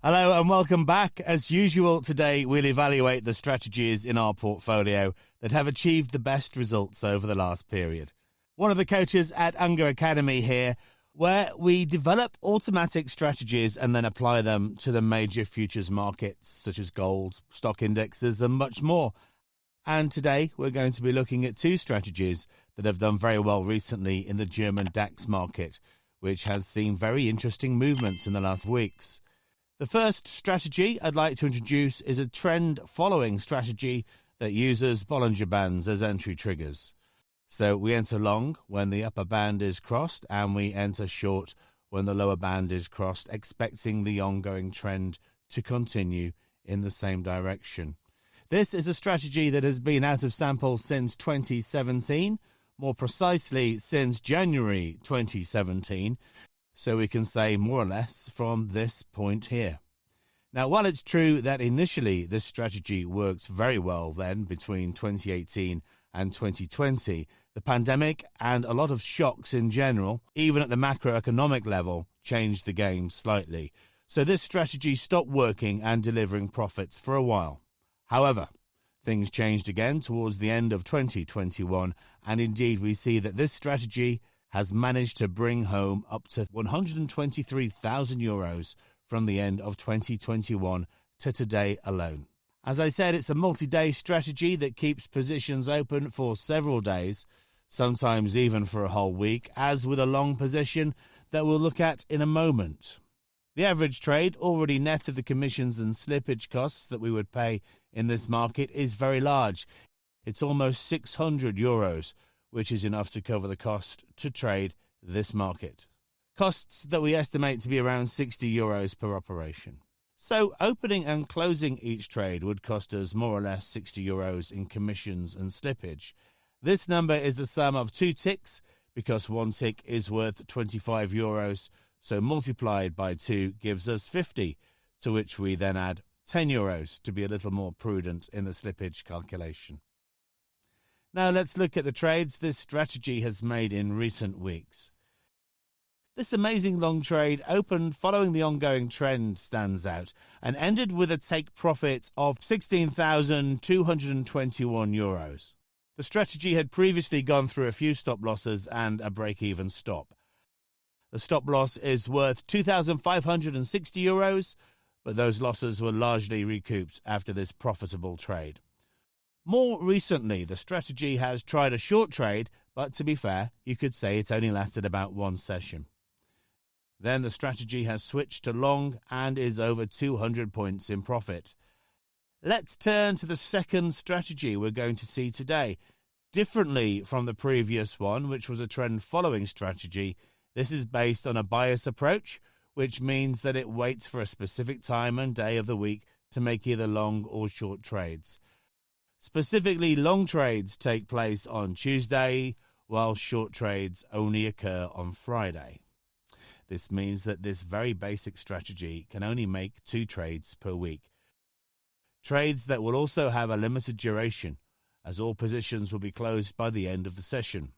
Hello and welcome back. As usual, today we'll evaluate the strategies in our portfolio that have achieved the best results over the last period. One of the coaches at Unger Academy here, where we develop automatic strategies and then apply them to the major futures markets such as gold, stock indexes and much more. And today we're going to be looking at two strategies that have done very well recently in the German DAX market, which has seen very interesting movements in the last weeks. The first strategy I'd like to introduce is a trend-following strategy that uses Bollinger Bands as entry triggers. So we enter long when the upper band is crossed and we enter short when the lower band is crossed, expecting the ongoing trend to continue in the same direction. This is a strategy that has been out of sample since 2017, more precisely since January 2017. So we can say more or less from this point here. Now, while it's true that initially this strategy worked very well then between 2018 and 2020, the pandemic and a lot of shocks in general, even at the macroeconomic level, changed the game slightly. So this strategy stopped working and delivering profits for a while. However, things changed again towards the end of 2021, and indeed we see that this strategy has managed to bring home up to €123,000 from the end of 2021 to today alone. As I said, it's a multi-day strategy that keeps positions open for several days, sometimes even for a whole week, as with a long position that we'll look at in a moment. The average trade, already net of the commissions and slippage costs that we would pay in this market, is very large. It's almost €600, which is enough to cover the cost to trade this market. Costs that we estimate to be around €60 per operation. So opening and closing each trade would cost us more or less €60 in commissions and slippage. This number is the sum of two ticks because one tick is worth €25, so multiplied by 2 gives us 50, to which we then add €10 to be a little more prudent in the slippage calculation. Now let's look at the trades this strategy has made in recent weeks. This amazing long trade opened following the ongoing trend stands out and ended with a take profit of €16,221. The strategy had previously gone through a few stop losses and a break-even stop. The stop loss is worth €2,560, but those losses were largely recouped after this profitable trade. More recently, the strategy has tried a short trade, but to be fair, you could say it only lasted about one session. Then the strategy has switched to long and is over 200 points in profit. Let's turn to the second strategy we're going to see today. Differently from the previous one, which was a trend-following strategy, this is based on a bias approach, which means that it waits for a specific time and day of the week to make either long or short trades. Specifically, long trades take place on Tuesday, while short trades only occur on Friday. This means that this very basic strategy can only make 2 trades per week. Trades that will also have a limited duration, as all positions will be closed by the end of the session.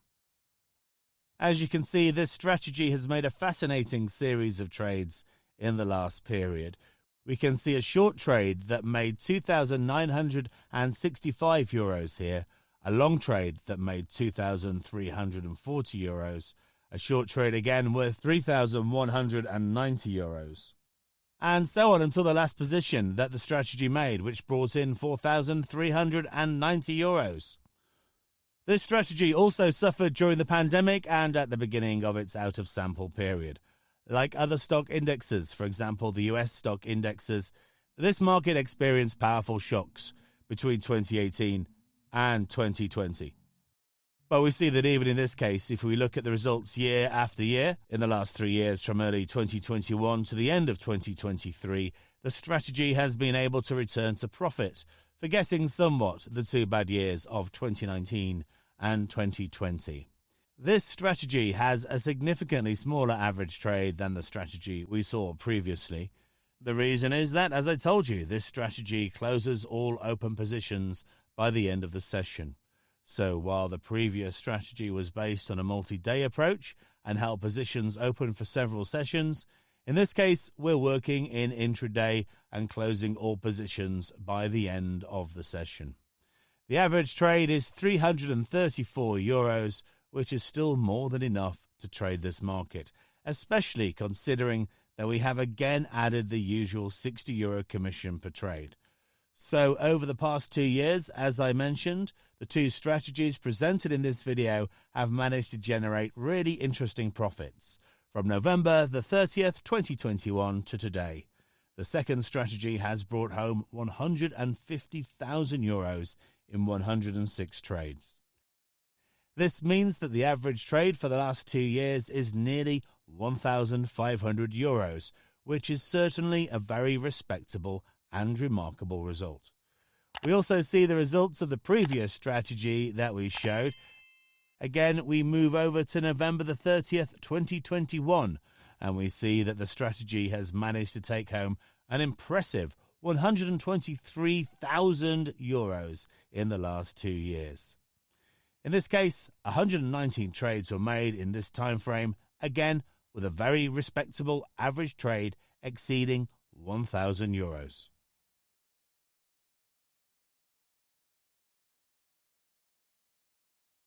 As you can see, this strategy has made a fascinating series of trades in the last period. We can see a short trade that made €2,965 here, a long trade that made €2,340, a short trade again worth €3,190, and so on until the last position that the strategy made, which brought in €4,390. This strategy also suffered during the pandemic and at the beginning of its out-of-sample period. Like other stock indexes, for example the US stock indexes, this market experienced powerful shocks between 2018 and 2020. But we see that even in this case, if we look at the results year after year, in the last 3 years from early 2021 to the end of 2023, the strategy has been able to return to profit, forgetting somewhat the 2 bad years of 2019 and 2020. This strategy has a significantly smaller average trade than the strategy we saw previously. The reason is that, as I told you, this strategy closes all open positions by the end of the session. So while the previous strategy was based on a multi-day approach and held positions open for several sessions, In this case, we're working in intraday and closing all positions by the end of the session. The average trade is €334, which is still more than enough to trade this market, especially considering that we have again added the usual €60 commission per trade. So over the past 2 years, as I mentioned, the two strategies presented in this video have managed to generate really interesting profits. From November the 30th, 2021 to today, the second strategy has brought home €150,000 in 106 trades. This means that the average trade for the last 2 years is nearly €1,500, which is certainly a very respectable and remarkable result. We also see the results of the previous strategy that we showed. Again, we move over to November the 30th, 2021, and we see that the strategy has managed to take home an impressive €123,000 in the last 2 years. In this case, 119 trades were made in this time frame, again with a very respectable average trade exceeding €1,000.